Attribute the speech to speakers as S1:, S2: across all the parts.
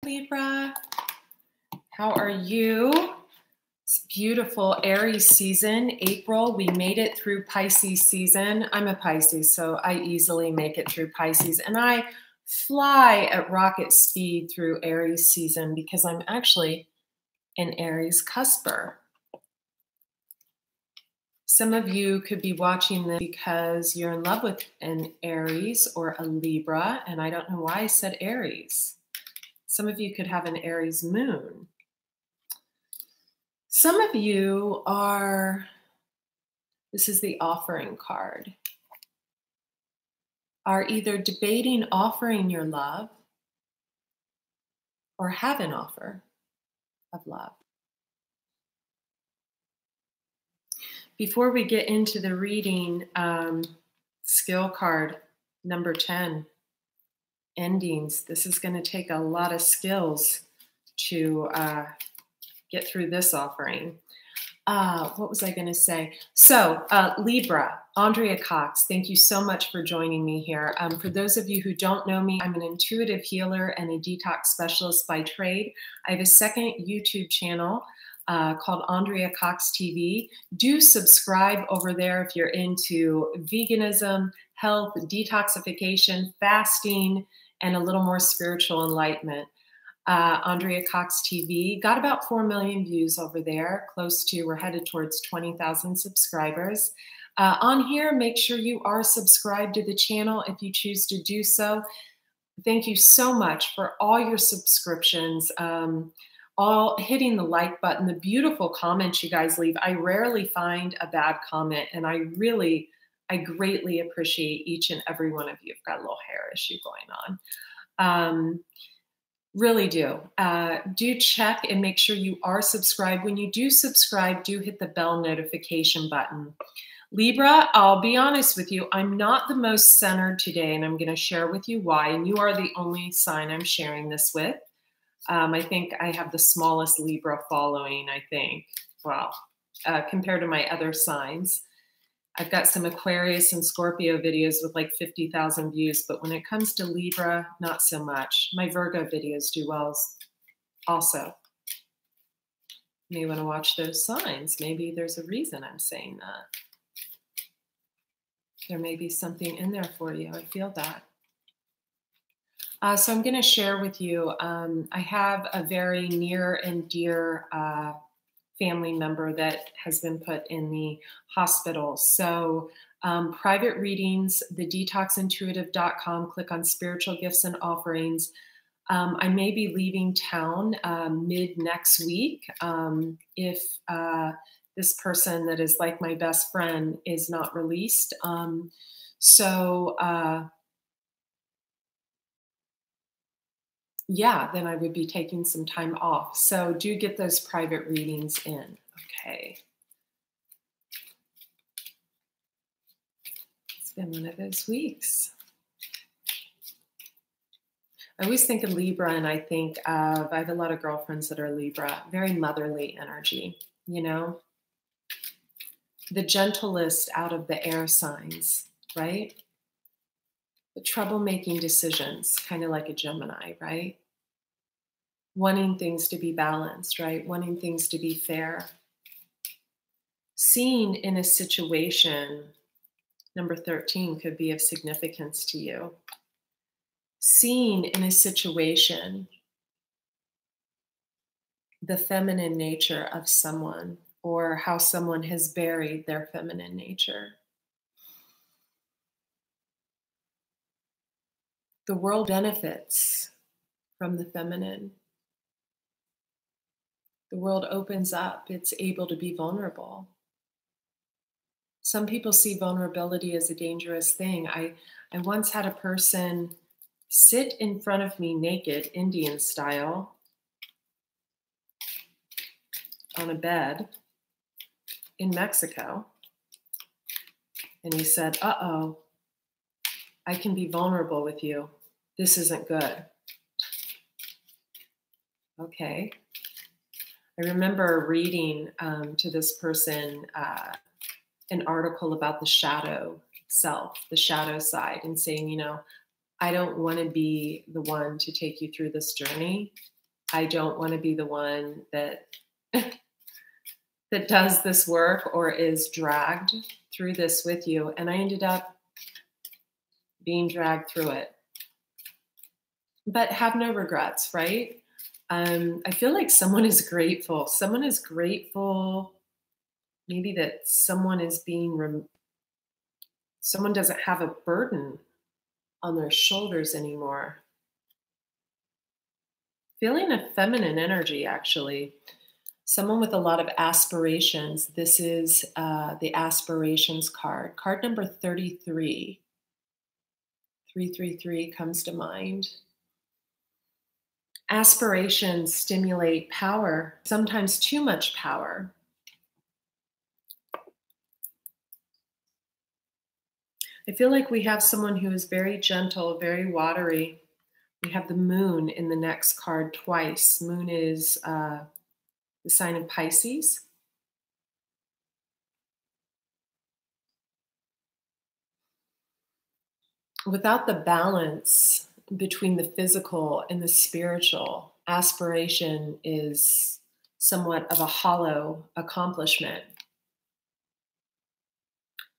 S1: Libra, how are you? It's beautiful Aries season, April. We made it through Pisces season. I'm a Pisces, so I easily make it through Pisces. And I fly at rocket speed through Aries season because I'm actually an Aries cusper. Some of you could be watching this because you're in love with an Aries or a Libra, and I don't know why I said Aries. Some of you could have an Aries moon. Some of you are, this is the offering card, are either debating offering your love or have an offer of love. Before we get into the reading, skill card number 10, endings. This is going to take a lot of skills to get through this offering. What was I going to say? So Libra, Andrea Cox, thank you so much for joining me here. For those of you who don't know me, I'm an intuitive healer and a detox specialist by trade. I have a second YouTube channel called Andrea Cox TV. Do subscribe over there if you're into veganism, health, detoxification, fasting, and a little more spiritual enlightenment. Andrea Cox TV, got about 4 million views over there, we're headed towards 20,000 subscribers. On here, make sure you are subscribed to the channel if you choose to do so. Thank you so much for all your subscriptions, all hitting the like button, the beautiful comments you guys leave. I rarely find a bad comment, and I greatly appreciate each and every one of you. I've got a little hair issue going on. Really do. Do check and make sure you are subscribed. When you do subscribe, do hit the bell notification button. Libra, I'll be honest with you, I'm not the most centered today, and I'm going to share with you why. And you are the only sign I'm sharing this with. I think I have the smallest Libra following, I think. Well, compared to my other signs. I've got some Aquarius and Scorpio videos with like 50,000 views, but when it comes to Libra, not so much. My Virgo videos do well also. You may want to watch those signs. Maybe there's a reason I'm saying that. There may be something in there for you. I feel that. So I'm going to share with you, I have a very near and dear family member that has been put in the hospital. So private readings, thedetoxintuitive.com, click on spiritual gifts and offerings. I may be leaving town mid next week if this person that is like my best friend is not released. Yeah, then I would be taking some time off. So do get those private readings in. Okay. It's been one of those weeks. I always think of Libra and I think of, I have a lot of girlfriends that are Libra, very motherly energy, you know? The gentlest out of the air signs, right? The troublemaking decisions, kind of like a Gemini, right? Wanting things to be balanced, right? Wanting things to be fair. Seen in a situation, number 13 could be of significance to you. Seen in a situation, the feminine nature of someone or how someone has buried their feminine nature. The world benefits from the feminine. The world opens up. It's able to be vulnerable. Some people see vulnerability as a dangerous thing. I once had a person sit in front of me naked, Indian style, on a bed in Mexico. And he said, uh-oh, I can be vulnerable with you. This isn't good. Okay. I remember reading to this person an article about the shadow self, the shadow side, and saying, you know, I don't want to be the one to take you through this journey. I don't want to be the one that that does this work or is dragged through this with you. And I ended up being dragged through it. But have no regrets, right? I feel like someone is grateful. Someone is grateful, maybe that someone is being, someone doesn't have a burden on their shoulders anymore. Feeling a feminine energy, actually. Someone with a lot of aspirations. This is the aspirations card. Card number 33. 333 comes to mind. Aspirations stimulate power, sometimes too much power. I feel like we have someone who is very gentle, very watery. We have the moon in the next card twice. Moon is the sign of Pisces. Without the balance between the physical and the spiritual, aspiration is somewhat of a hollow accomplishment.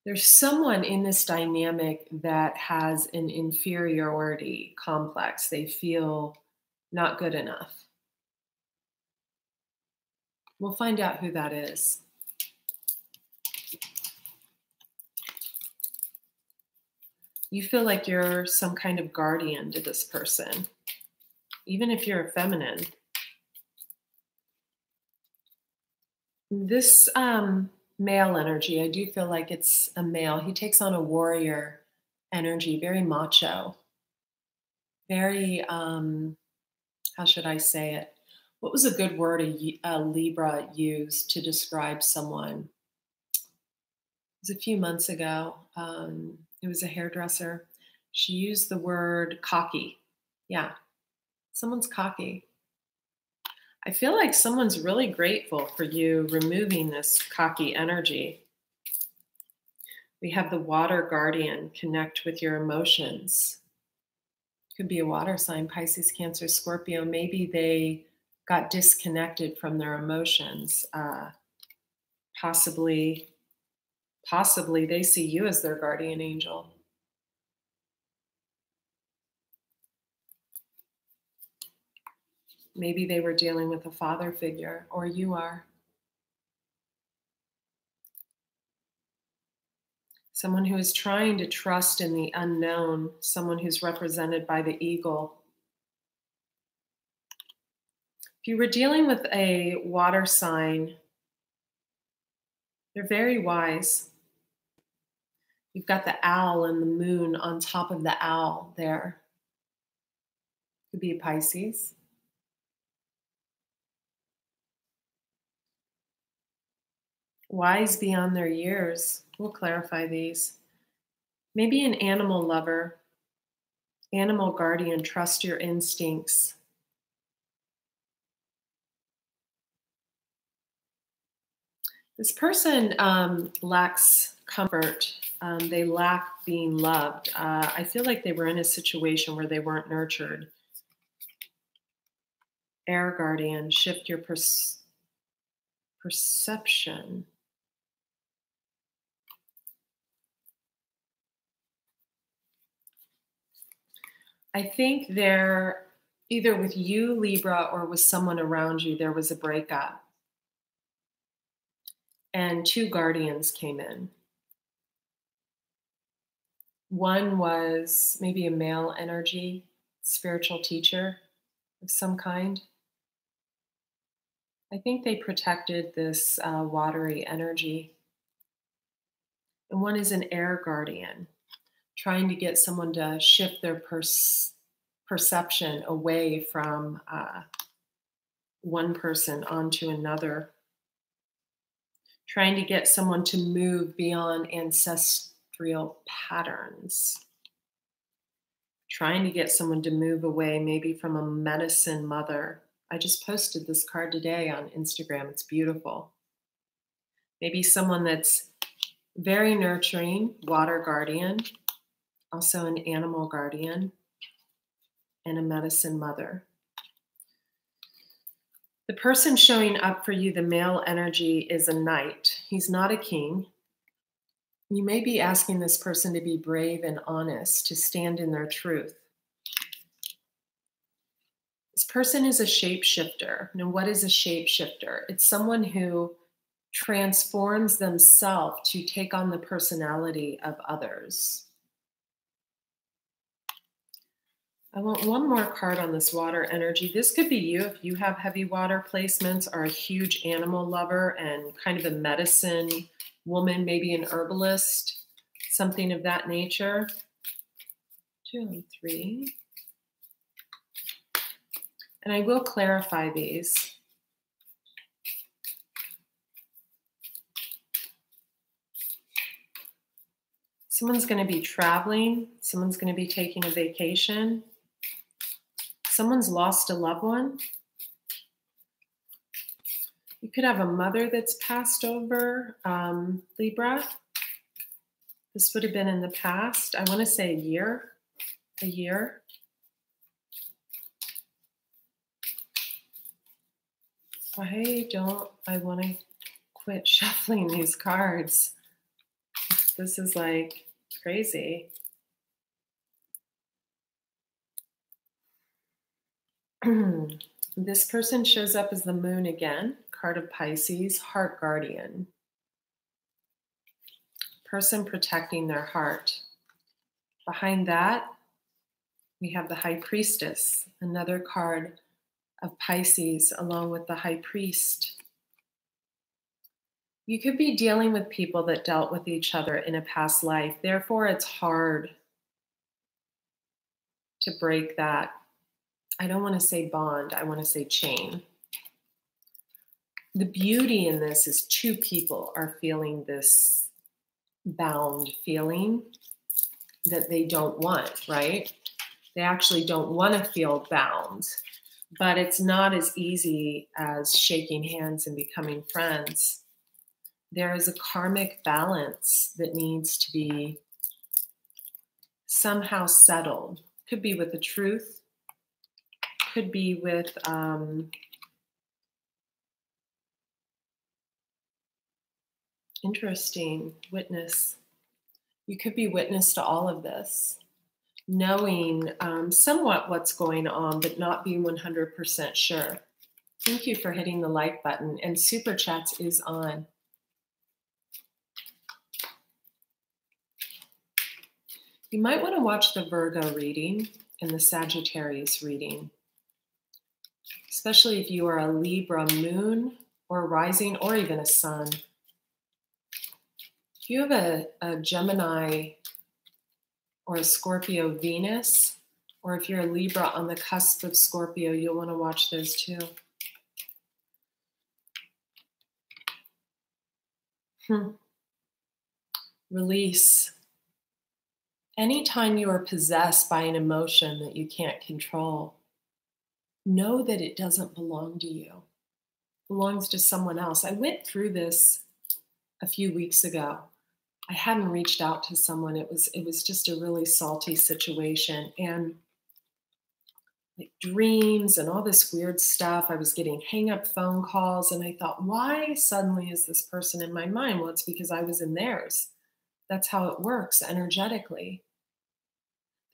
S1: There's someone in this dynamic that has an inferiority complex. They feel not good enough. We'll find out who that is. You feel like you're some kind of guardian to this person, even if you're a feminine. This male energy, I do feel like it's a male. He takes on a warrior energy, very macho, very, how should I say it? What was a good word a Libra used to describe someone? It was a few months ago. It was a hairdresser. She used the word cocky. Yeah, someone's cocky. I feel like someone's really grateful for you removing this cocky energy. We have the water guardian, connect with your emotions. Could be a water sign, Pisces, Cancer, Scorpio. Maybe they got disconnected from their emotions. Possibly they see you as their guardian angel. Maybe they were dealing with a father figure, or you are. Someone who is trying to trust in the unknown, someone who's represented by the eagle. If you were dealing with a water sign, they're very wise. You've got the owl and the moon on top of the owl there. Could be a Pisces. Wise beyond their years. We'll clarify these. Maybe an animal lover, animal guardian, trust your instincts. This person lacks comfort. They lack being loved. I feel like they were in a situation where they weren't nurtured. Air guardian, shift your perception. I think they're either with you, Libra, or with someone around you, there was a breakup. And two guardians came in. One was maybe a male energy, spiritual teacher of some kind. I think they protected this watery energy. And one is an air guardian, trying to get someone to shift their perception away from one person onto another, trying to get someone to move beyond ancestral patterns, trying to get someone to move away maybe from a medicine mother. I just posted this card today on Instagram. It's beautiful. Maybe someone that's very nurturing, water guardian, also an animal guardian, and a medicine mother. The person showing up for you, the male energy, is a knight. He's not a king. You may be asking this person to be brave and honest, to stand in their truth. This person is a shapeshifter. Now, what is a shapeshifter? It's someone who transforms themselves to take on the personality of others. I want one more card on this water energy. This could be you if you have heavy water placements, are a huge animal lover and kind of a medicine woman, maybe an herbalist, something of that nature. 2 and 3. And I will clarify these. Someone's going to be traveling. Someone's going to be taking a vacation. Someone's lost a loved one. You could have a mother that's passed over, Libra. This would have been in the past. I want to say a year. A year. Why don't I want to quit shuffling these cards? This is like crazy. This person shows up as the moon again, card of Pisces, heart guardian. Person protecting their heart. Behind that, we have the high priestess, another card of Pisces, along with the high priest. You could be dealing with people that dealt with each other in a past life. Therefore, it's hard to break that. I don't want to say bond, I want to say chain. The beauty in this is two people are feeling this bound feeling that they don't want, right? They actually don't want to feel bound, but it's not as easy as shaking hands and becoming friends. There is a karmic balance that needs to be somehow settled. Could be with the truth, could be with interesting witness. You could be witness to all of this, knowing somewhat what's going on, but not being 100% sure. Thank you for hitting the like button, and Super Chats is on. You might want to watch the Virgo reading and the Sagittarius reading, especially if you are a Libra moon or rising or even a sun. If you have a Gemini or a Scorpio Venus, or if you're a Libra on the cusp of Scorpio, you'll want to watch those too. Release. Anytime you are possessed by an emotion that you can't control, know that it doesn't belong to you. It belongs to someone else. I went through this a few weeks ago. I hadn't reached out to someone. It was just a really salty situation, and like dreams and all this weird stuff. I was getting hang-up phone calls, and I thought, why suddenly is this person in my mind? Well, it's because I was in theirs. That's how it works energetically.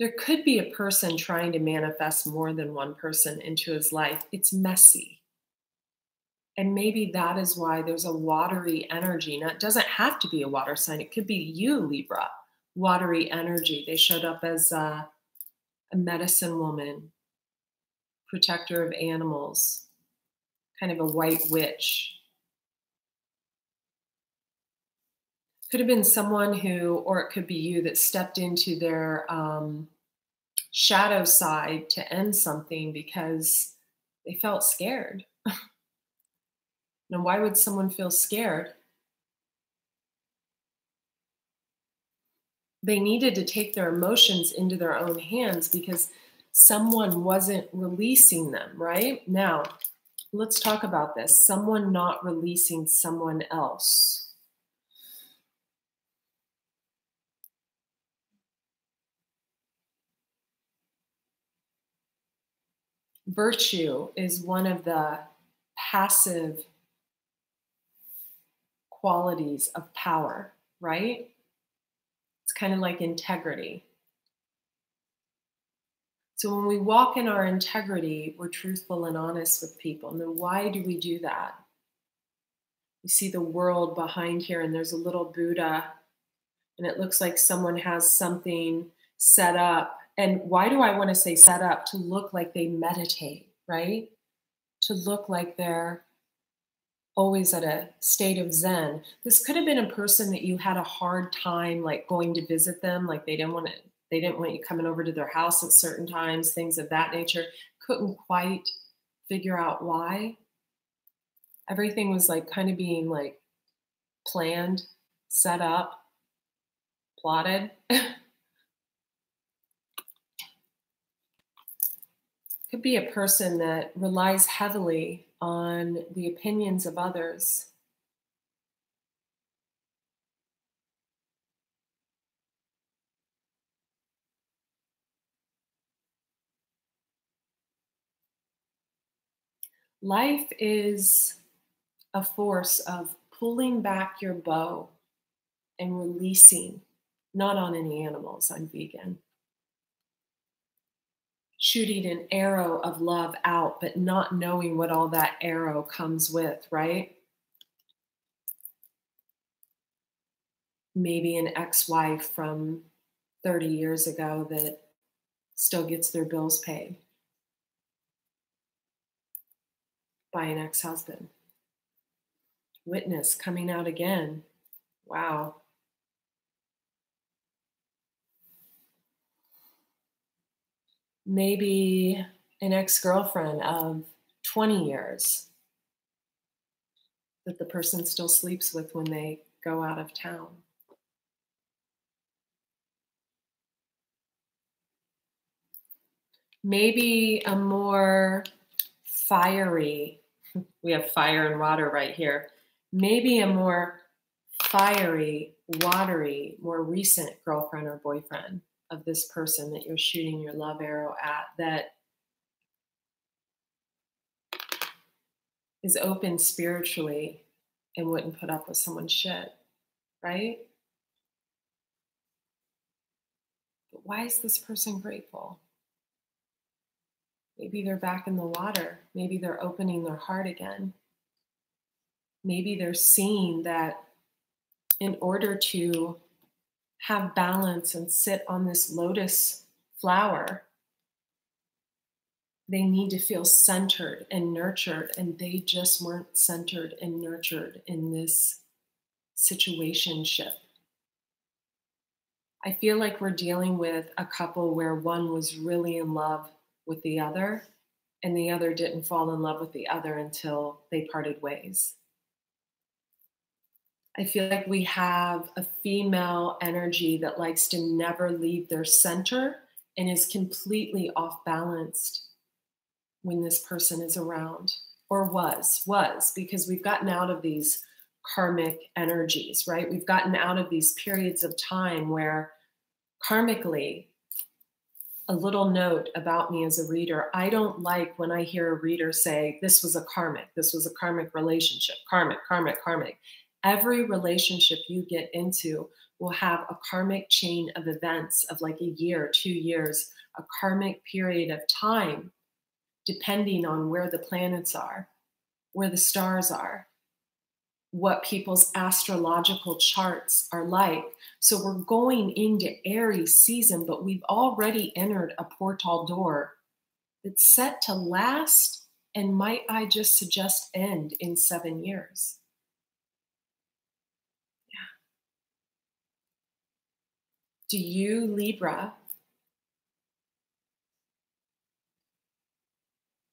S1: There could be a person trying to manifest more than one person into his life. It's messy. And maybe that is why there's a watery energy. Now, it doesn't have to be a water sign. It could be you, Libra. Watery energy. They showed up as a medicine woman, protector of animals, kind of a white witch. Could have been someone who, or it could be you, that stepped into their shadow side to end something because they felt scared. Now, why would someone feel scared? They needed to take their emotions into their own hands because someone wasn't releasing them, right? Now, let's talk about this. Someone not releasing someone else. Virtue is one of the passive qualities of power, right? It's kind of like integrity. So when we walk in our integrity, we're truthful and honest with people. And then why do we do that? You see the world behind here, and there's a little Buddha, and it looks like someone has something set up. And why do I want to say set up? To look like they meditate, right? To look like they're always at a state of Zen. This could have been a person that you had a hard time like going to visit them, like they didn't want you coming over to their house at certain times, things of that nature. Couldn't quite figure out why. Everything was like kind of being like planned, set up, plotted. Could be a person that relies heavily on the opinions of others. Life is a force of pulling back your bow and releasing, not on any animals, I'm vegan. Shooting an arrow of love out, but not knowing what all that arrow comes with, right? Maybe an ex-wife from 30 years ago that still gets their bills paid by an ex-husband. Witness coming out again. Wow. Maybe an ex-girlfriend of 20 years that the person still sleeps with when they go out of town. Maybe a more fiery, we have fire and water right here. Maybe a more fiery, watery, more recent girlfriend or boyfriend of this person that you're shooting your love arrow at, that is open spiritually and wouldn't put up with someone's shit, right? But why is this person grateful? Maybe they're back in the water. Maybe they're opening their heart again. Maybe they're seeing that in order to have balance and sit on this lotus flower, they need to feel centered and nurtured, and they just weren't centered and nurtured in this situationship. I feel like we're dealing with a couple where one was really in love with the other, and the other didn't fall in love with the other until they parted ways. I feel like we have a female energy that likes to never leave their center and is completely off balanced when this person is around, or was, because we've gotten out of these karmic energies, right? We've gotten out of these periods of time where karmically, a little note about me as a reader, I don't like when I hear a reader say, this was a karmic relationship, karmic. Every relationship you get into will have a karmic chain of events of like a year, 2 years, a karmic period of time, depending on where the planets are, where the stars are, what people's astrological charts are like. So we're going into Aries season, but we've already entered a portal door that's set to last, and might I just suggest end in 7 years. Yeah. Do you, Libra,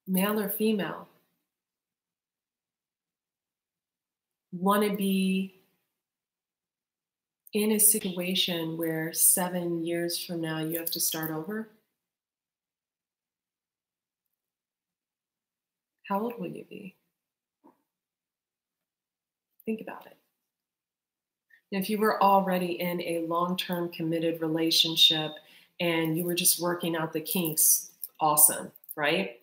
S1: male or female, want to be in a situation where 7 years from now you have to start over? How old will you be? Think about it. And if you were already in a long-term committed relationship and you were just working out the kinks, awesome, right?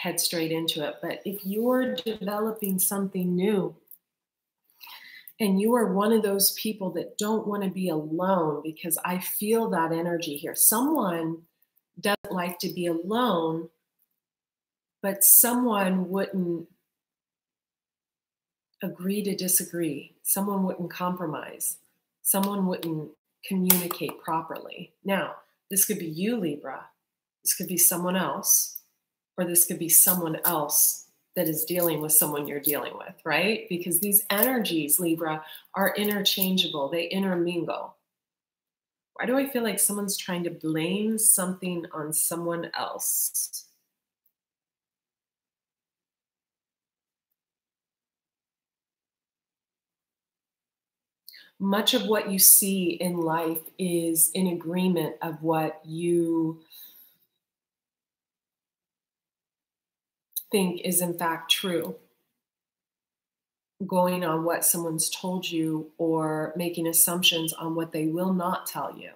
S1: head straight into it. But if you're developing something new and you are one of those people that don't want to be alone, because I feel that energy here. Someone doesn't like to be alone, but someone wouldn't agree to disagree. Someone wouldn't compromise. Someone wouldn't communicate properly. Now, this could be you, Libra. This could be someone else, or this could be someone else that is dealing with someone you're dealing with, right? Because these energies, Libra, are interchangeable. They intermingle. Why do I feel like someone's trying to blame something on someone else? Much of what you see in life is in agreement of what you think is in fact true, going on what someone's told you or making assumptions on what they will not tell you.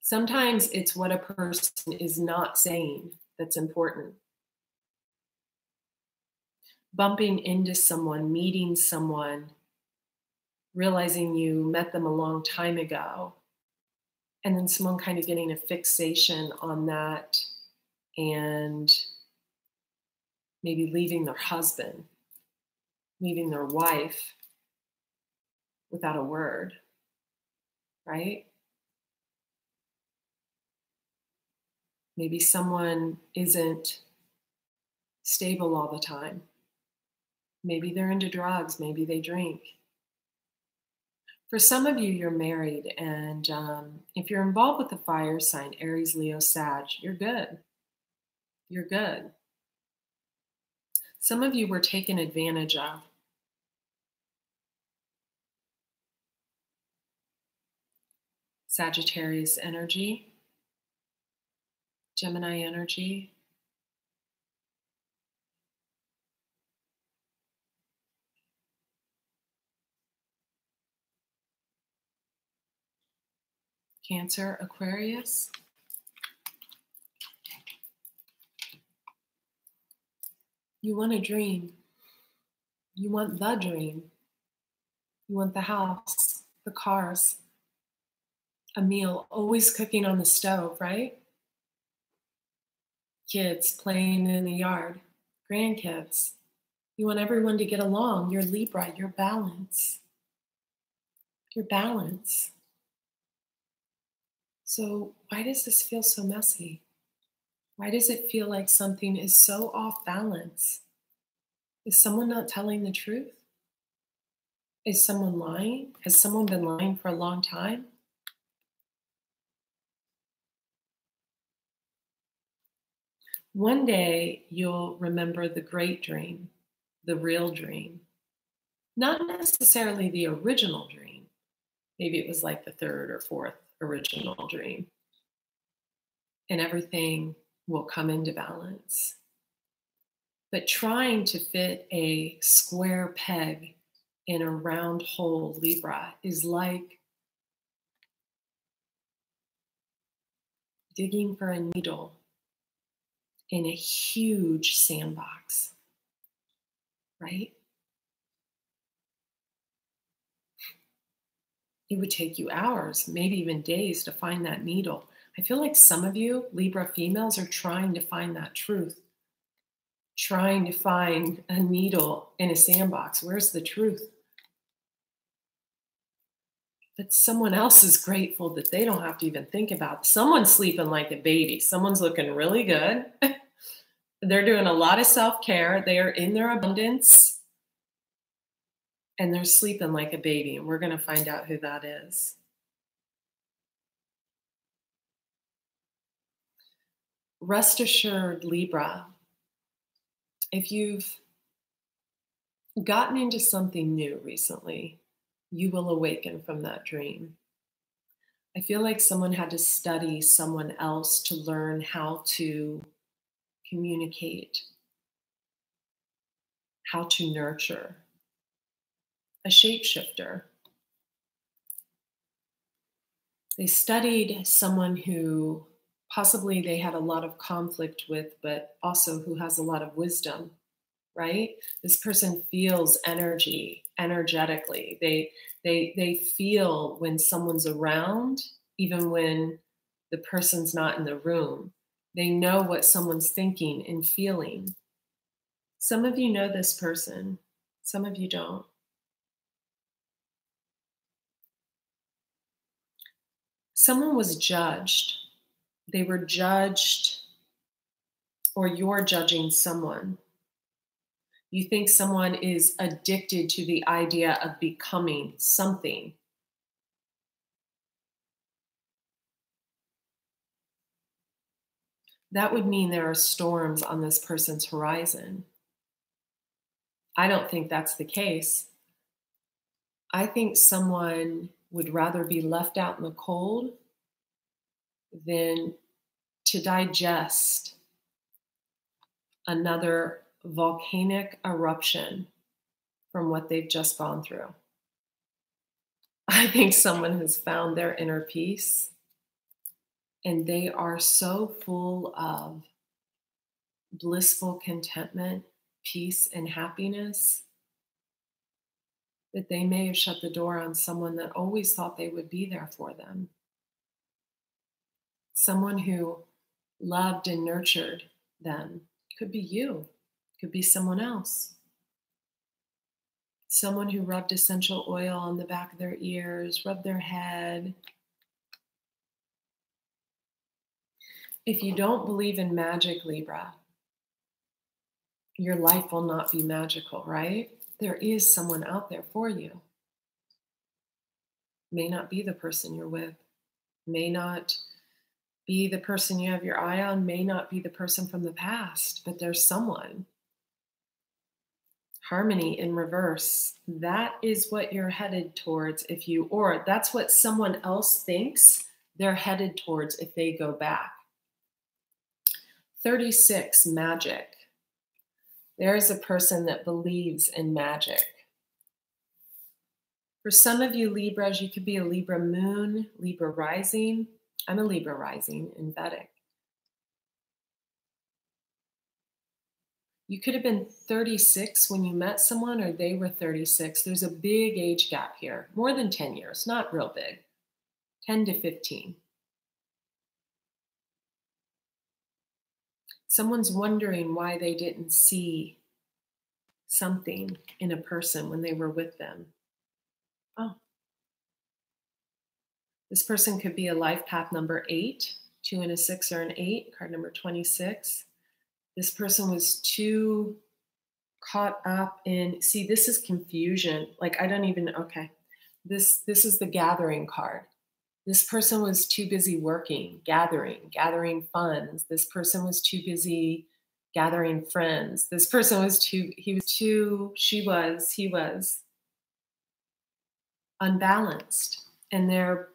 S1: Sometimes it's what a person is not saying that's important. Bumping into someone, meeting someone, realizing you met them a long time ago, and then someone kind of getting a fixation on that and maybe leaving their husband, leaving their wife without a word, right? Maybe someone isn't stable all the time. Maybe they're into drugs, maybe they drink. For some of you, you're married, and if you're involved with the fire sign, Aries, Leo, Sag, you're good. You're good. Some of you were taken advantage of. Sagittarius energy, Gemini energy, Cancer, Aquarius. You want a dream. You want the dream. You want the house, the cars, a meal, always cooking on the stove, right? Kids playing in the yard, grandkids. You want everyone to get along. You're Libra, you're balance. You're balance. So why does this feel so messy? Why does it feel like something is so off balance? Is someone not telling the truth? Is someone lying? Has someone been lying for a long time? One day you'll remember the great dream, the real dream. Not necessarily the original dream. Maybe it was like the third or fourth original dream. And everything will come into balance. But trying to fit a square peg in a round hole, Libra, is like digging for a needle in a huge sandbox, right? It would take you hours, maybe even days to find that needle. I feel like some of you, Libra females, are trying to find that truth, trying to find a needle in a sandbox. Where's the truth? But someone else is grateful that they don't have to even think about it. Someone's sleeping like a baby. Someone's looking really good. They're doing a lot of self-care. They are in their abundance. And they're sleeping like a baby. And we're going to find out who that is. Rest assured, Libra, if you've gotten into something new recently, you will awaken from that dream. I feel like someone had to study someone else to learn how to communicate, how to nurture. A shapeshifter. They studied someone who possibly they had a lot of conflict with, but also who has a lot of wisdom, right? This person feels energy energetically. They feel when someone's around, even when the person's not in the room. They know what someone's thinking and feeling. Some of you know this person, some of you don't. Someone was judged. They were judged, or you're judging someone. You think someone is addicted to the idea of becoming something. That would mean there are storms on this person's horizon. I don't think that's the case. I think someone would rather be left out in the cold than to digest another volcanic eruption from what they've just gone through. I think someone has found their inner peace and they are so full of blissful contentment, peace, and happiness that they may have shut the door on someone that always thought they would be there for them. Someone who loved and nurtured them. Could be you, could be someone else. Someone who rubbed essential oil on the back of their ears, rubbed their head. If you don't believe in magic, Libra, your life will not be magical, right? There is someone out there for you. May not be the person you're with, may not be the person you have your eye on, may not be the person from the past, but there's someone. Harmony in reverse. That is what you're headed towards or that's what someone else thinks they're headed towards if they go back. 36, magic. There's a person that believes in magic. For some of you Libras, you could be a Libra moon, Libra rising. I'm a Libra rising in Vedic. You could have been 36 when you met someone, or they were 36. There's a big age gap here, more than 10 years, not real big, 10 to 15. Someone's wondering why they didn't see something in a person when they were with them. Oh. This person could be a life path number 8, 2 and a 6 or an 8, card number 26. This person was too caught up in, see, this is confusion. Like, I don't even, okay. This is the gathering card. This person was too busy working, gathering funds. This person was too busy gathering friends. This person was he was unbalanced. And they're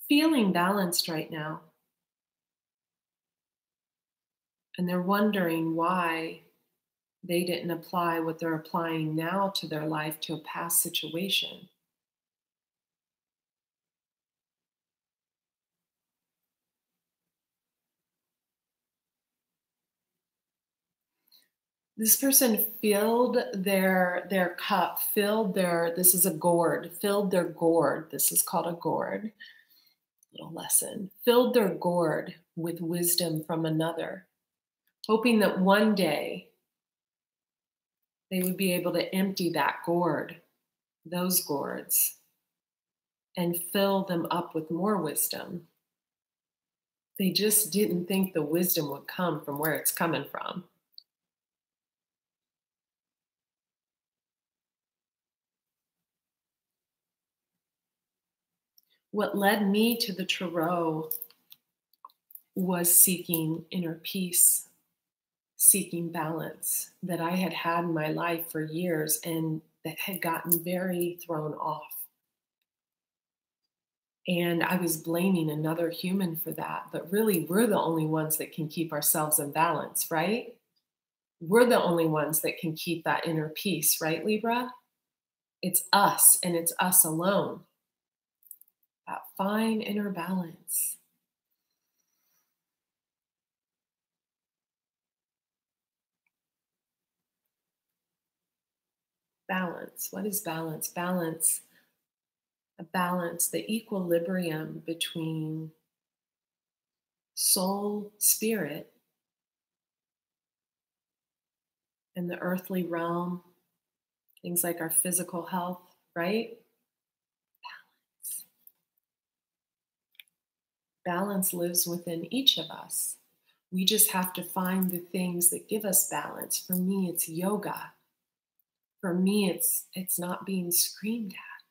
S1: feeling balanced right now. And they're wondering why they didn't apply what they're applying now to their life to a past situation. This person filled their cup, this is a gourd, filled their gourd. This is called a gourd. Little lesson. Filled their gourd with wisdom from another, hoping that one day they would be able to empty that gourd, those gourds, and fill them up with more wisdom. They just didn't think the wisdom would come from where it's coming from. What led me to the tarot was seeking inner peace, seeking balance that I had had in my life for years and that had gotten very thrown off. And I was blaming another human for that. But really, we're the only ones that can keep ourselves in balance, right? We're the only ones that can keep that inner peace, right, Libra? It's us, and it's us alone. That fine inner balance. Balance. What is balance? Balance, a balance, the equilibrium between soul, spirit, and the earthly realm, things like our physical health, right? Balance lives within each of us. We just have to find the things that give us balance. For me, it's yoga. For me, it's not being screamed at.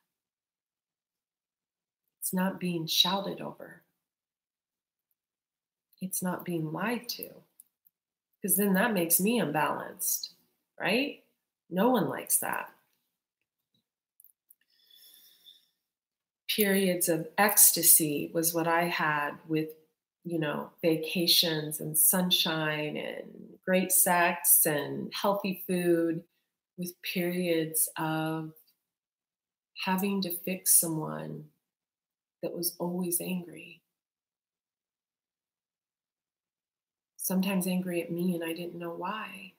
S1: It's not being shouted over. It's not being lied to. Because then that makes me imbalanced, right? No one likes that. Periods of ecstasy was what I had with, vacations and sunshine and great sex and healthy food, with periods of having to fix someone that was always angry. Sometimes angry at me and I didn't know why.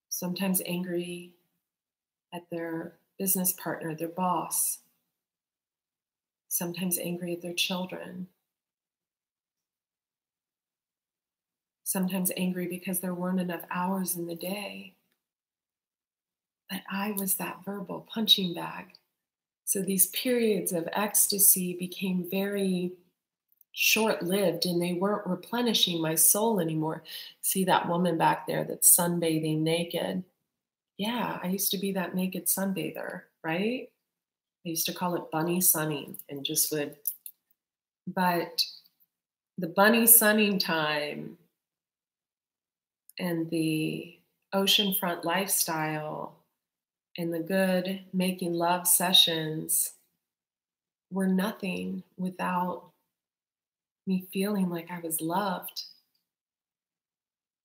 S1: Sometimes angry at their business partner, their boss. Sometimes angry at their children. Sometimes angry because there weren't enough hours in the day. But I was that verbal punching bag. So these periods of ecstasy became very short-lived and they weren't replenishing my soul anymore. See that woman back there that's sunbathing naked? Yeah, I used to be that naked sunbather, right? I used to call it bunny sunning and just would, but the bunny sunning time and the oceanfront lifestyle and the good making love sessions were nothing without me feeling like I was loved,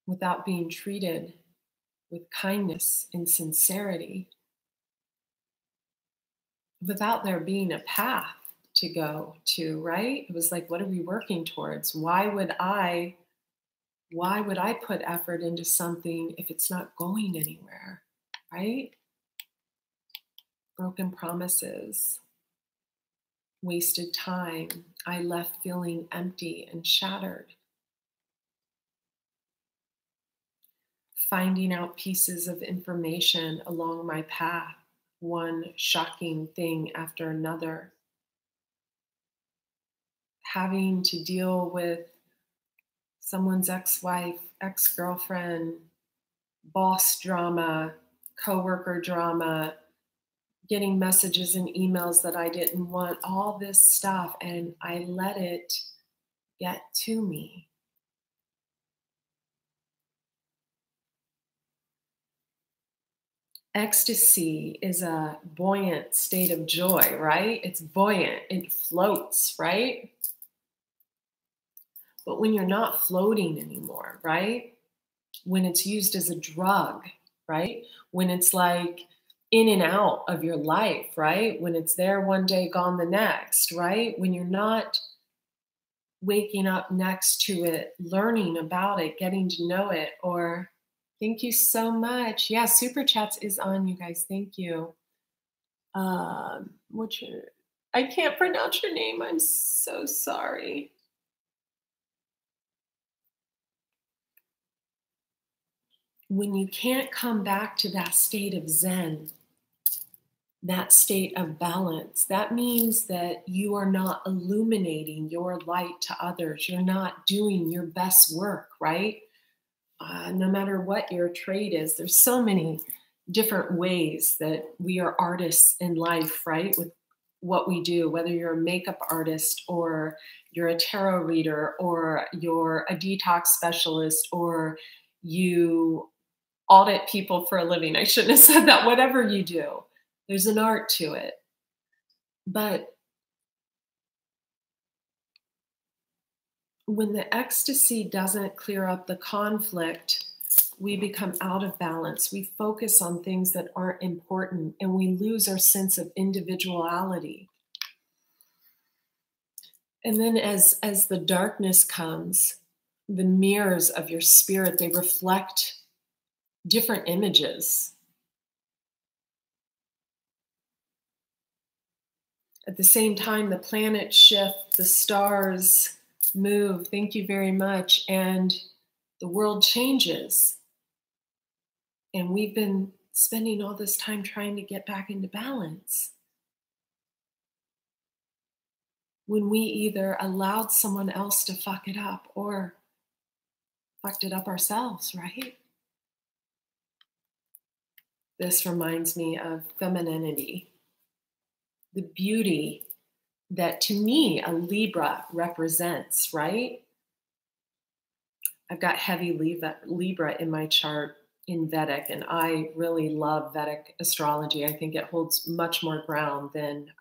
S1: without being treated with kindness and sincerity, without there being a path to go to, right? It was like, what are we working towards? Why would I put effort into something if it's not going anywhere, right? Broken promises, wasted time. I left feeling empty and shattered. Finding out pieces of information along my path, one shocking thing after another. Having to deal with someone's ex-wife, ex-girlfriend, boss drama, coworker drama, getting messages and emails that I didn't want, all this stuff, and I let it get to me. Ecstasy is a buoyant state of joy, right? It's buoyant, it floats, right? But when you're not floating anymore, right? When it's used as a drug, right? When it's like in and out of your life, right? When it's there one day, gone the next, right? When you're not waking up next to it, learning about it, getting to know it, or thank you so much. Yeah, Super Chats is on, you guys. Thank you. I can't pronounce your name. I'm so sorry. When you can't come back to that state of Zen, that state of balance, that means that you are not illuminating your light to others. You're not doing your best work, right? No matter what your trade is, there's so many different ways that we are artists in life, right? With what we do, whether you're a makeup artist or you're a tarot reader or you're a detox specialist or you audit people for a living. I shouldn't have said that. Whatever you do, there's an art to it. But when the ecstasy doesn't clear up the conflict, we become out of balance. We focus on things that aren't important and we lose our sense of individuality. And then as the darkness comes, the mirrors of your spirit, they reflect different images. At the same time, the planets shift, the stars move. Thank you very much. And the world changes. And we've been spending all this time trying to get back into balance, when we either allowed someone else to fuck it up or fucked it up ourselves, right? This reminds me of femininity, the beauty that to me a Libra represents, right? I've got heavy Libra in my chart in Vedic, and I really love Vedic astrology. I think it holds much more ground than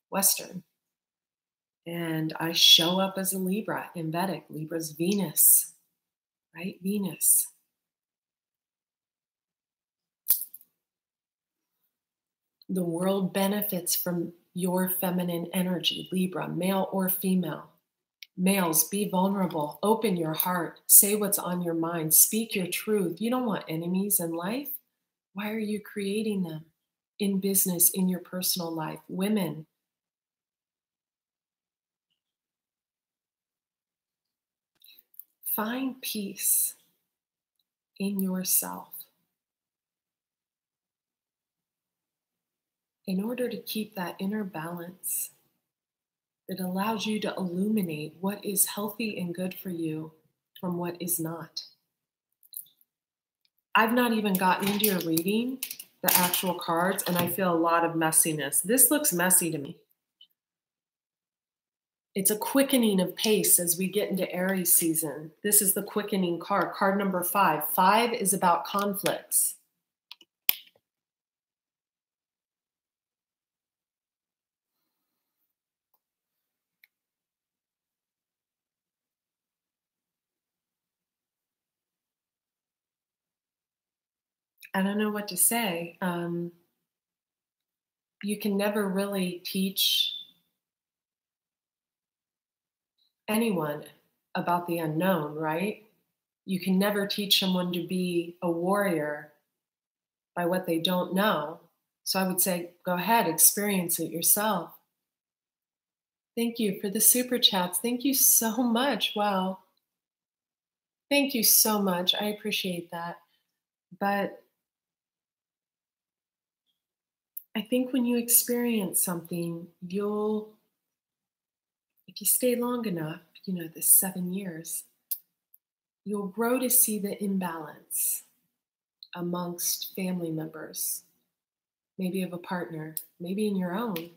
S1: Western. And I show up as a Libra in Vedic. Libra's Venus, right? Venus. The world benefits from your feminine energy, Libra, male or female. Males, be vulnerable, open your heart, say what's on your mind, speak your truth. You don't want enemies in life. Why are you creating them in business, in your personal life? Women, find peace in yourself. In order to keep that inner balance, it allows you to illuminate what is healthy and good for you from what is not. I've not even gotten into your reading, the actual cards, and I feel a lot of messiness. This looks messy to me. It's a quickening of pace as we get into Aries season. This is the quickening card, card number 5. 5 is about conflicts. I don't know what to say. You can never really teach anyone about the unknown, right? You can never teach someone to be a warrior by what they don't know. So I would say, go ahead, experience it yourself. Thank you for the super chats. Thank you so much. Wow. Thank you so much. I appreciate that. But I think when you experience something, if you stay long enough, the 7 years, you'll grow to see the imbalance amongst family members, maybe of a partner, maybe in your own.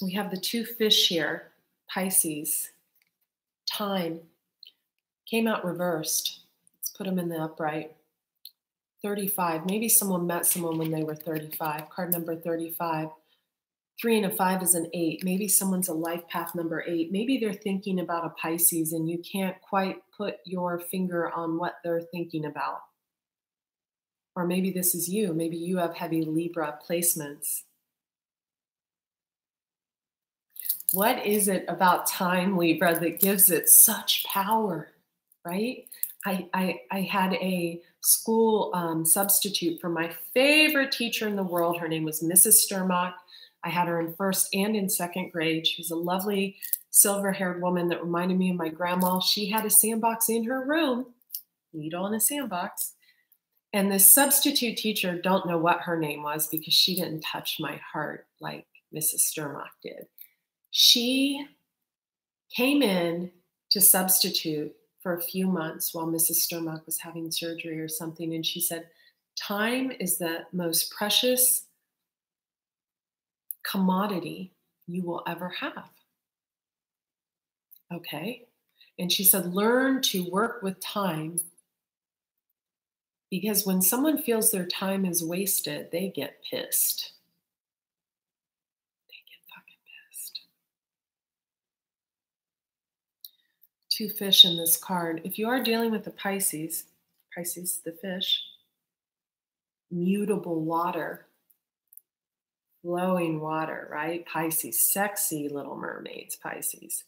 S1: We have the 2 fish here, Pisces. Time came out reversed. Let's put them in the upright. 35. Maybe someone met someone when they were 35. Card number 35. 3 and a 5 is an 8. Maybe someone's a life path number 8. Maybe they're thinking about a Pisces and you can't quite put your finger on what they're thinking about. Or maybe this is you. Maybe you have heavy Libra placements. What is it about time, Libra, that gives it such power, right? I had a school substitute for my favorite teacher in the world. Her name was Mrs. Sturmock. I had her in 1st and in 2nd grade. She was a lovely silver-haired woman that reminded me of my grandma. She had a sandbox in her room, needle in a sandbox. And this substitute teacher, don't know what her name was because she didn't touch my heart like Mrs. Sturmock did. She came in to substitute for a few months while Mrs. Sturmock was having surgery or something. And she said, time is the most precious commodity you will ever have. Okay. And she said, learn to work with time, because when someone feels their time is wasted, they get pissed. They get fucking pissed. 2 fish in this card. If you are dealing with the Pisces, the fish, mutable water, flowing water, right? Pisces, sexy little mermaids, Pisces.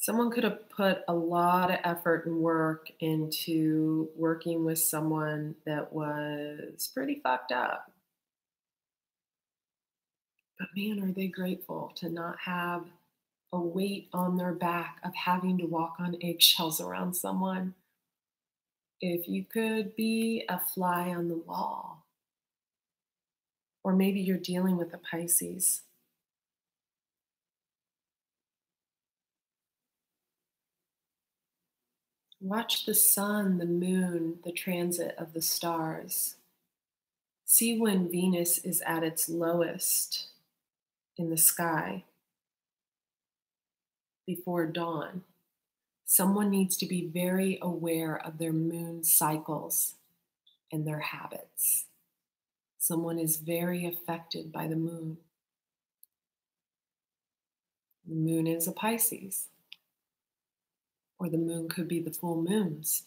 S1: Someone could have put a lot of effort and work into working with someone that was pretty fucked up. But man, are they grateful to not have a weight on their back of having to walk on eggshells around someone. If you could be a fly on the wall, or maybe you're dealing with a Pisces. Watch the sun, the moon, the transit of the stars. See when Venus is at its lowest in the sky before dawn. Someone needs to be very aware of their moon cycles and their habits. Someone is very affected by the moon. The moon is a Pisces, or the moon could be the full moons.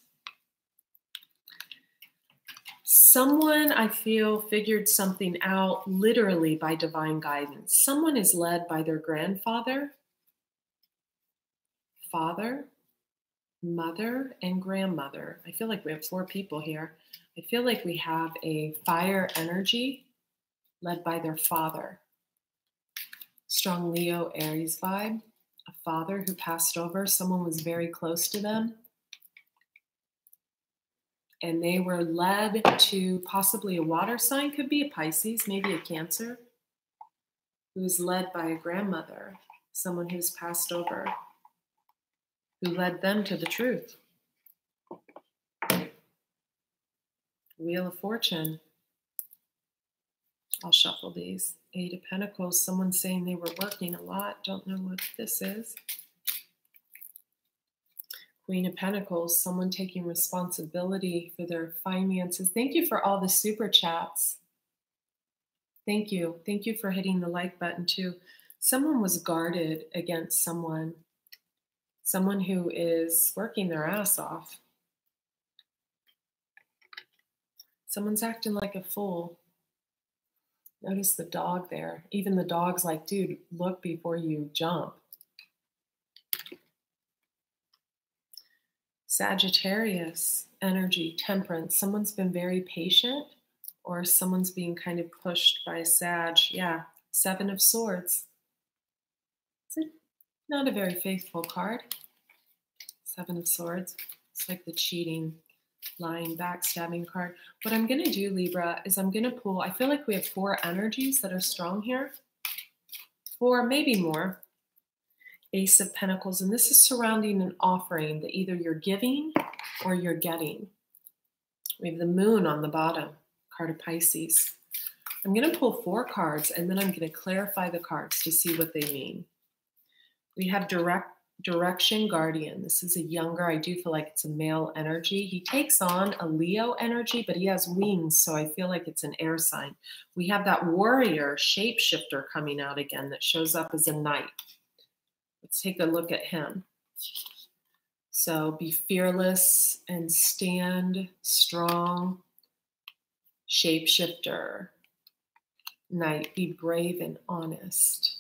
S1: Someone, I feel, figured something out literally by divine guidance. Someone is led by their grandfather, father, mother, and grandmother. I feel like we have 4 people here. I feel like we have a fire energy led by their father. Strong Leo Aries vibe. A father who passed over. Someone was very close to them. And they were led to possibly a water sign, could be a Pisces, maybe a Cancer, who was led by a grandmother, someone who's passed over, who led them to the truth. Wheel of Fortune. I'll shuffle these. 8 of Pentacles, someone saying they were working a lot. Don't know what this is. Queen of Pentacles, someone taking responsibility for their finances. Thank you for all the super chats. Thank you. Thank you for hitting the like button too. Someone was guarded against someone who is working their ass off. Someone's acting like a fool. Notice the dog there. Even the dog's like, dude, look before you jump. Sagittarius energy, Temperance. Someone's been very patient, or someone's being kind of pushed by Sag. Yeah, 7 of Swords. It's not a very faithful card. 7 of Swords. It's like the cheating, lying, backstabbing card. What I'm going to do, Libra, is I'm going to pull, I feel like we have 4 energies that are strong here. 4, maybe more. Ace of Pentacles, and this is surrounding an offering that either you're giving or you're getting. We have the moon on the bottom, card of Pisces. I'm going to pull 4 cards, and then I'm going to clarify the cards to see what they mean. We have Direction Guardian. This is a younger, I do feel like it's a male energy. He takes on a Leo energy, but he has wings, so I feel like it's an air sign. We have that warrior shapeshifter coming out again that shows up as a knight. Let's take a look at him. So be fearless and stand strong. Shapeshifter. Knight, be brave and honest.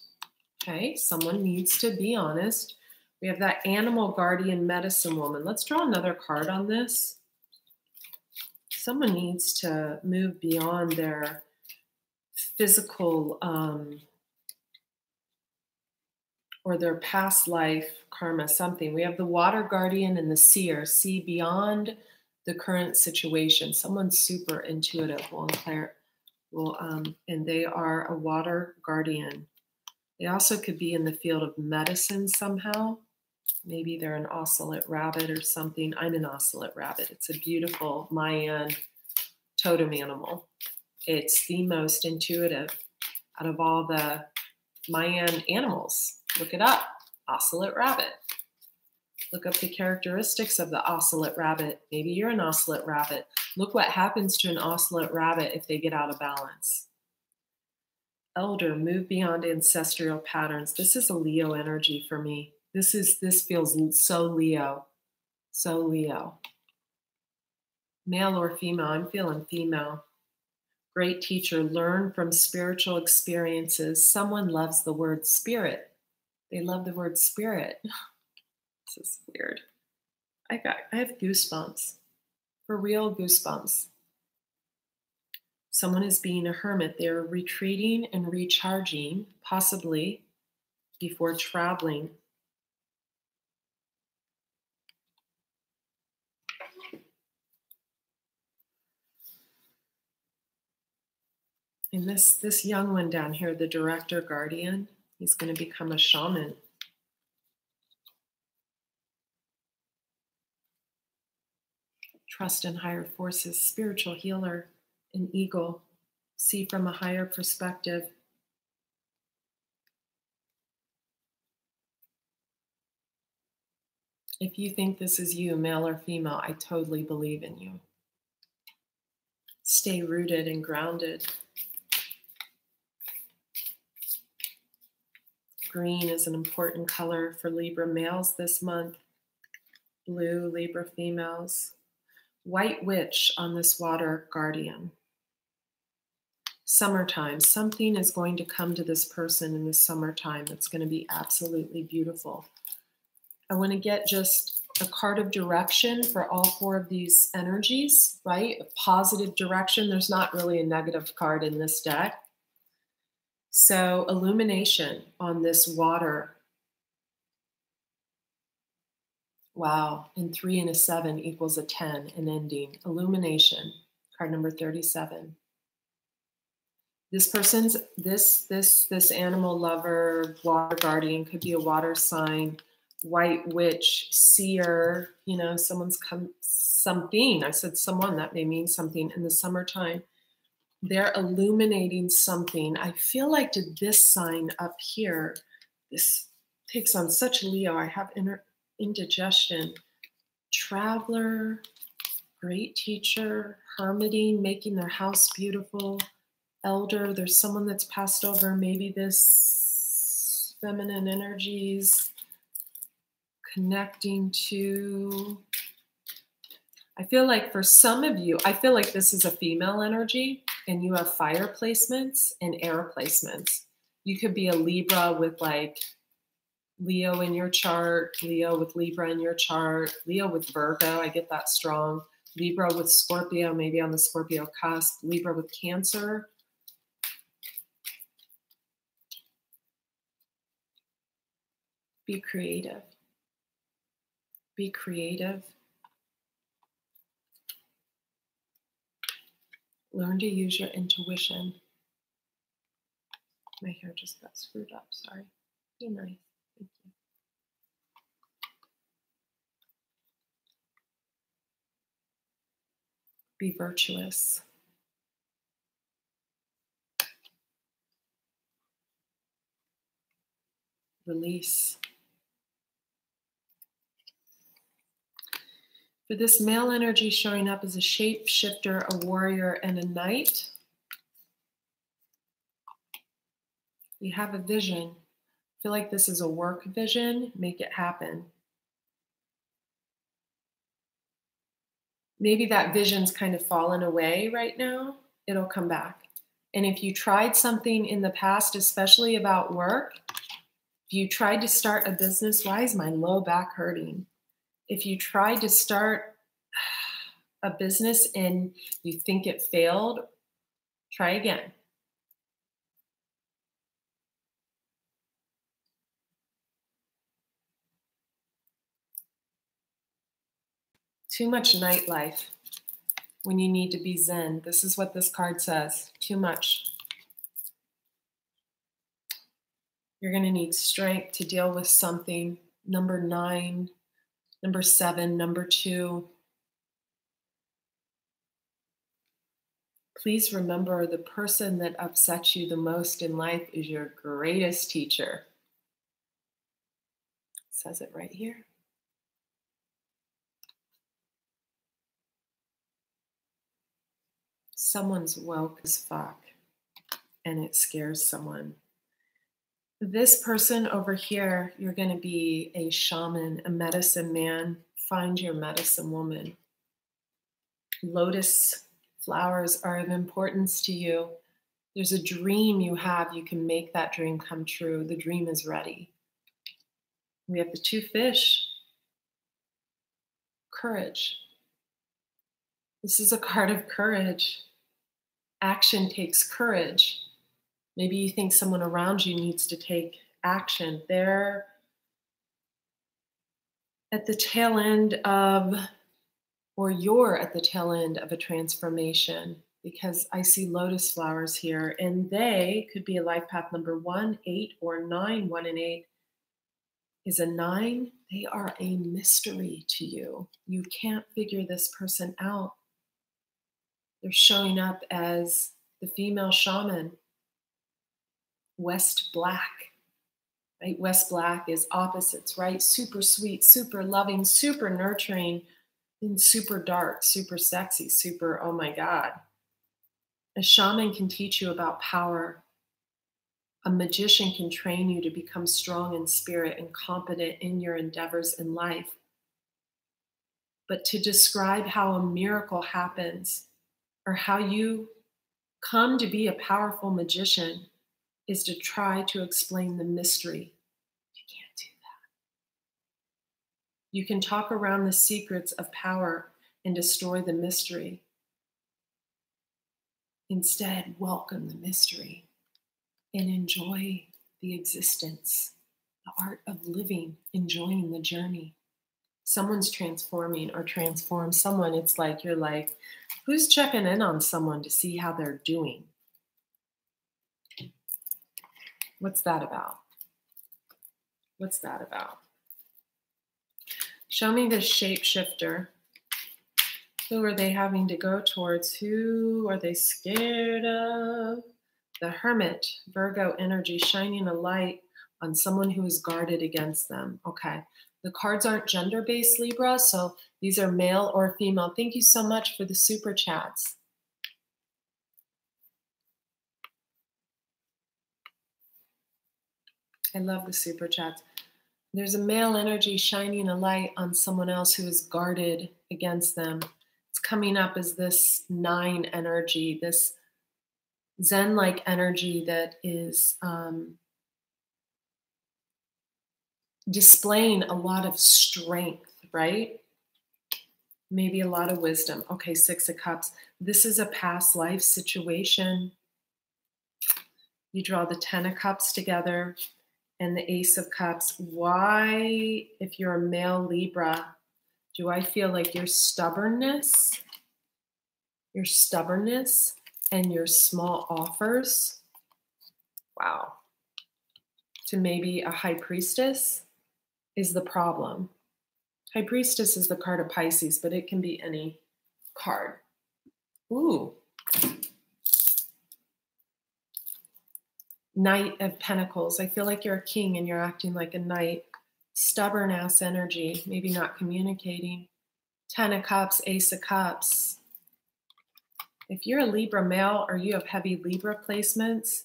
S1: Okay, someone needs to be honest. We have that animal guardian medicine woman. Let's draw another card on this. Someone needs to move beyond their physical or their past life karma, something. We have the water guardian and the seer, see beyond the current situation. Someone's super intuitive, and they are a water guardian. They also could be in the field of medicine somehow. Maybe they're an ocelot rabbit or something. I'm an ocelot rabbit. It's a beautiful Mayan totem animal. It's the most intuitive out of all the Mayan animals. Look it up, ocelot rabbit. Look up the characteristics of the ocelot rabbit. Maybe you're an ocelot rabbit. Look what happens to an ocelot rabbit if they get out of balance. Elder, move beyond ancestral patterns. This is a Leo energy for me. This feels so Leo. So Leo. Male or female? I'm feeling female. Great teacher, learn from spiritual experiences. Someone loves the word spirit. They love the word spirit. This is weird. I have goosebumps. For real goosebumps. Someone is being a hermit. They're retreating and recharging, possibly before traveling. And this young one down here, the director guardian, he's going to become a shaman. Trust in higher forces, spiritual healer, an eagle, see from a higher perspective. If you think this is you, male or female, I totally believe in you. Stay rooted and grounded. Green is an important color for Libra males this month. Blue, Libra females. White witch on this water guardian. Summertime. Something is going to come to this person in the summertime that's going to be absolutely beautiful. I want to get just a card of direction for all four of these energies, right? A positive direction. There's not really a negative card in this deck. So illumination on this water. Wow. And 3 and a 7 equals a 10, an ending. Illumination, card number 37. This person's, this animal lover, water guardian, could be a water sign, white witch, seer, you know, someone's come, something. I said someone, that may mean something in the summertime. They're illuminating something. I feel like to this sign up here, this takes on such Leo. I have indigestion. Traveler, great teacher, hermiting, making their house beautiful. Elder, there's someone that's passed over. Maybe this feminine energies connecting to... I feel like for some of you, I feel like this is a female energy and you have fire placements and air placements. You could be a Libra with like Leo in your chart, Leo with Libra in your chart, Leo with Virgo, I get that strong. Libra with Scorpio, maybe on the Scorpio cusp, Libra with Cancer. Be creative. Be creative. Learn to use your intuition. My hair just got screwed up, sorry. Be nice, thank you. Be virtuous. Release. For this male energy showing up as a shapeshifter, a warrior, and a knight, you have a vision. I feel like this is a work vision. Make it happen. Maybe that vision's kind of fallen away right now. It'll come back. And if you tried something in the past, especially about work, if you tried to start a business, why is my low back hurting? If you tried to start a business and you think it failed, try again. Too much nightlife when you need to be zen. This is what this card says. Too much. You're going to need strength to deal with something. Number 9, number 7, number 2. Please remember the person that upsets you the most in life is your greatest teacher. It says it right here. Someone's woke as fuck and it scares someone. This person over here, you're going to be a shaman, a medicine man. Find your medicine woman. Lotus flowers are of importance to you. There's a dream you have. You can make that dream come true. The dream is ready. We have the 2 fish. courage. This is a card of courage. Action takes courage. Maybe you think someone around you needs to take action. They're at the tail end of, or you're at the tail end of a transformation, because I see lotus flowers here, and they could be a life path number 1, 8, or 9. 1 and 8 is a 9. They are a mystery to you. You can't figure this person out. They're showing up as the female shaman, West Black. Right? West Black is opposites, right? Super sweet, super loving, super nurturing, and super dark, super sexy, super, oh my God. A shaman can teach you about power. A magician can train you to become strong in spirit and competent in your endeavors in life. But to describe how a miracle happens or how you come to be a powerful magician is to try to explain the mystery. You can't do that. You can talk around the secrets of power and destroy the mystery. Instead, welcome the mystery and enjoy the existence, the art of living, enjoying the journey. Someone's transforming or transforms someone. It's like you're like, who's checking in on someone to see how they're doing? What's that about? What's that about? Show me the shapeshifter. Who are they having to go towards? Who are they scared of? The Hermit, Virgo energy, shining a light on someone who is guarded against them. Okay. The cards aren't gender-based, Libra, so these are male or female. Thank you so much for the super chats. I love the super chats. There's a male energy shining a light on someone else who is guarded against them. It's coming up as this 9 energy, this Zen-like energy that is displaying a lot of strength, right? Maybe a lot of wisdom. Okay, 6 of Cups. This is a past life situation. You draw the 10 of Cups together and the Ace of Cups. Why, if you're a male Libra, do I feel like your stubbornness and your small offers, wow, to maybe a High Priestess is the problem. High Priestess is the card of Pisces, but it can be any card. Ooh. Knight of Pentacles. I feel like you're a king and you're acting like a knight. Stubborn ass energy, maybe not communicating. 10 of Cups, Ace of Cups. If you're a Libra male or you have heavy Libra placements,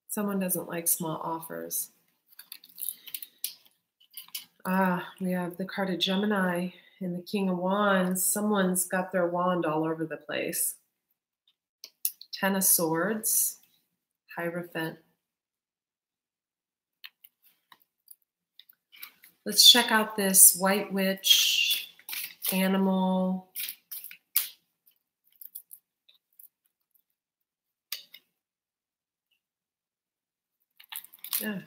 S1: someone doesn't like small offers. We have the card of Gemini and the King of Wands. Someone's got their wand all over the place. 10 of Swords, Hierophant. Let's check out this White Witch, Animal. Yeah.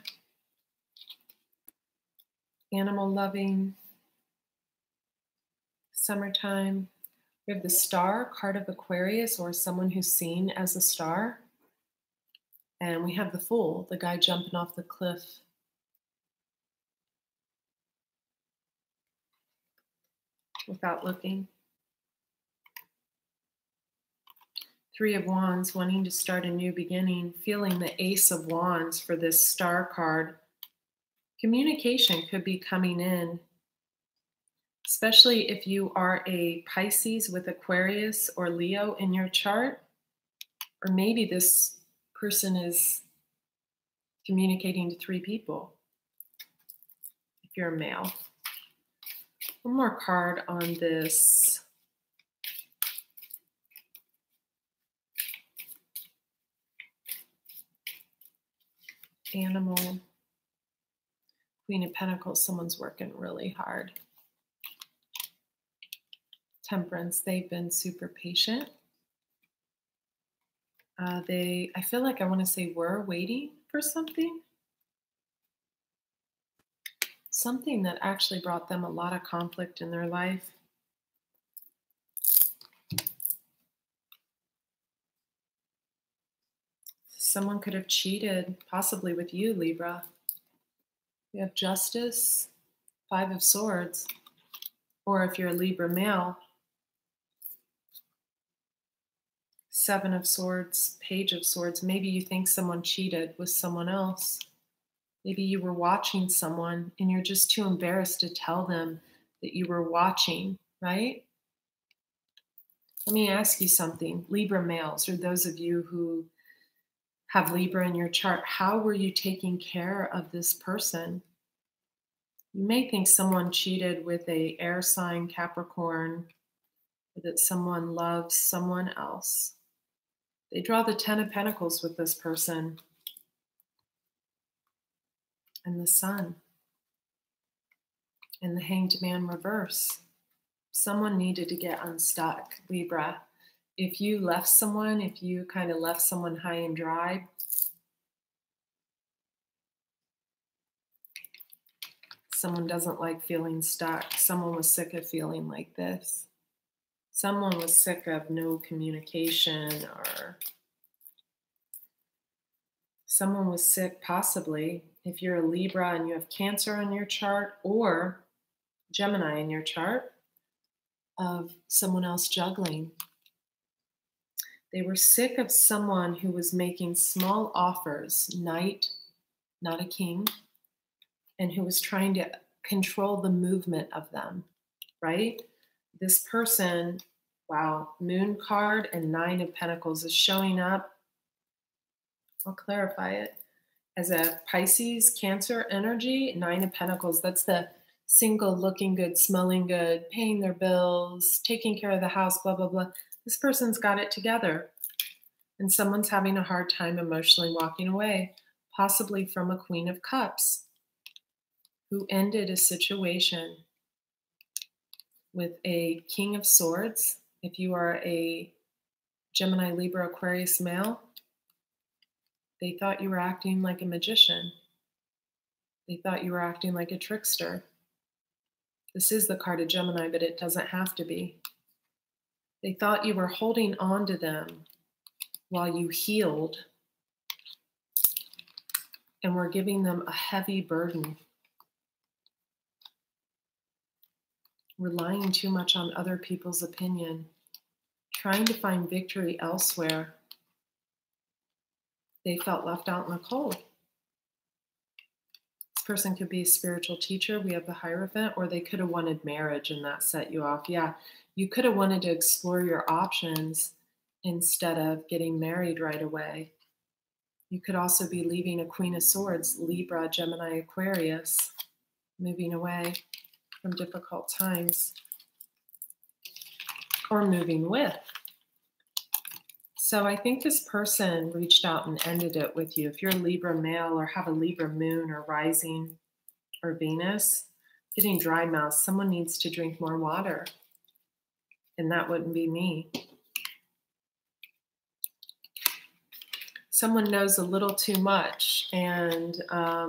S1: Animal loving. Summertime. We have the Star, card of Aquarius, or someone who's seen as a star. And we have the Fool, the guy jumping off the cliff. Without looking. 3 of Wands, wanting to start a new beginning, feeling the Ace of Wands for this Star card. Communication could be coming in, especially if you are a Pisces with Aquarius or Leo in your chart, or maybe this person is communicating to 3 people if you're a male. One more card on this. Animal. Queen of Pentacles, someone's working really hard. Temperance, they've been super patient. I feel like I want to say were waiting for something. Something that actually brought them a lot of conflict in their life. Someone could have cheated, possibly with you, Libra. We have Justice, Five of Swords, or if you're a Libra male, Seven of Swords, Page of Swords. Maybe you think someone cheated with someone else. Maybe you were watching someone and you're just too embarrassed to tell them that you were watching, right? Let me ask you something. Libra males, or those of you who have Libra in your chart, how were you taking care of this person? You may think someone cheated with a air sign, Capricorn, or that someone loves someone else. They draw the Ten of Pentacles with this person and the Sun and the Hanged Man reverse. Someone needed to get unstuck, Libra. If you left someone, if you kind of left someone high and dry, someone doesn't like feeling stuck. Someone was sick of feeling like this. Someone was sick of no communication, or someone was sick, possibly, if you're a Libra and you have Cancer on your chart or Gemini in your chart, of someone else juggling. They were sick of someone who was making small offers, knight, not a king, and who was trying to control the movement of them, right? This person, wow, Moon card and Nine of Pentacles is showing up. I'll clarify it. As a Pisces, Cancer energy, Nine of Pentacles, that's the single, looking good, smelling good, paying their bills, taking care of the house, blah, blah, blah. This person's got it together. And someone's having a hard time emotionally walking away, possibly from a Queen of Cups who ended a situation with a King of Swords. If you are a Gemini, Libra, Aquarius male, they thought you were acting like a magician. They thought you were acting like a trickster. This is the card of Gemini, but it doesn't have to be. They thought you were holding on to them while you healed and were giving them a heavy burden, relying too much on other people's opinion, trying to find victory elsewhere. They felt left out in the cold. This person could be a spiritual teacher. We have the Hierophant, or they could have wanted marriage and that set you off. Yeah, you could have wanted to explore your options instead of getting married right away. You could also be leaving a Queen of Swords, Libra, Gemini, Aquarius, moving away from difficult times, or moving with. So I think this person reached out and ended it with you. If you're a Libra male or have a Libra moon or rising or Venus, getting dry mouth, someone needs to drink more water. And that wouldn't be me. Someone knows a little too much, and how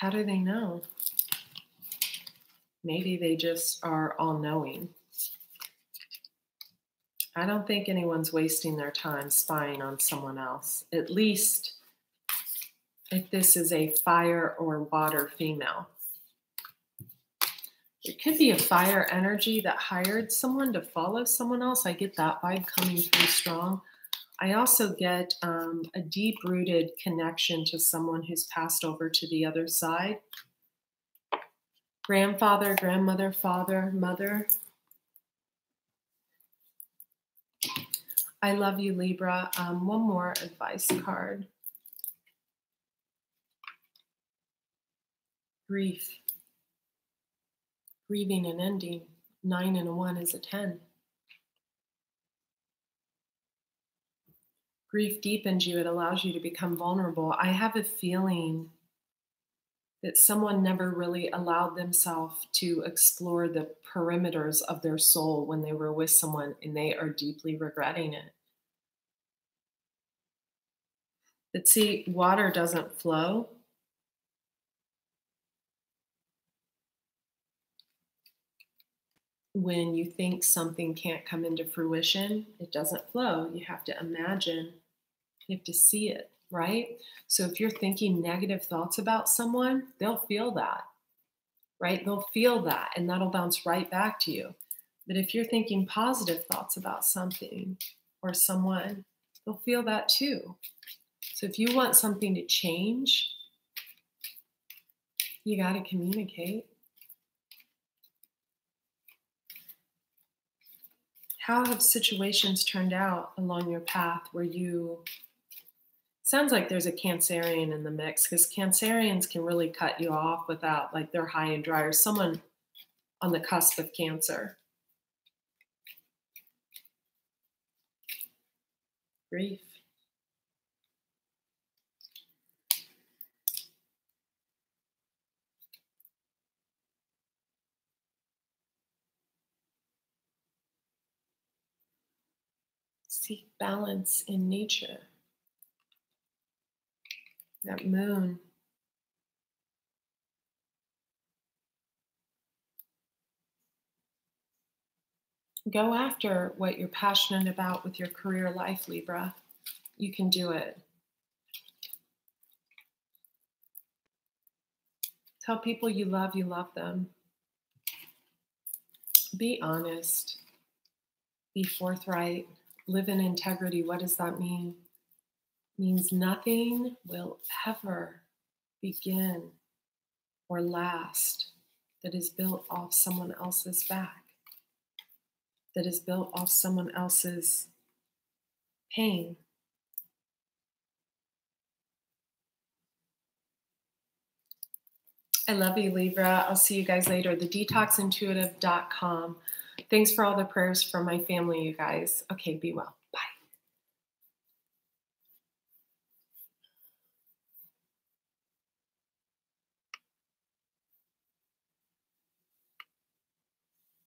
S1: do they know? Maybe they just are all-knowing. I don't think anyone's wasting their time spying on someone else, at least if this is a fire or water female. It could be a fire energy that hired someone to follow someone else. I get that vibe coming through strong. I also get a deep-rooted connection to someone who's passed over to the other side. Grandfather, grandmother, father, mother. I love you, Libra. One more advice card. Grief. Grieving and ending. 9 and a 1 is a 10. Grief deepens you. It allows you to become vulnerable. I have a feeling that someone never really allowed themselves to explore the perimeters of their soul when they were with someone, and they are deeply regretting it. But see, water doesn't flow. When you think something can't come into fruition, it doesn't flow. You have to imagine, you have to see it, right? So if you're thinking negative thoughts about someone, they'll feel that, right? They'll feel that, and that'll bounce right back to you. But if you're thinking positive thoughts about something or someone, they'll feel that too. So if you want something to change, you got to communicate. How have situations turned out along your path where you, sounds like there's a Cancerian in the mix, because Cancerians can really cut you off without, like, they're high and dry, or someone on the cusp of Cancer. Grief. Seek balance in nature. That moon. Go after what you're passionate about with your career life, Libra. You can do it. Tell people you love them. Be honest. Be forthright. Live in integrity. What does that mean? It means nothing will ever begin or last that is built off someone else's back, that is built off someone else's pain. I love you, Libra. I'll see you guys later. TheDetoxIntuitive.com. Thanks for all the prayers from my family, you guys. Okay, be well.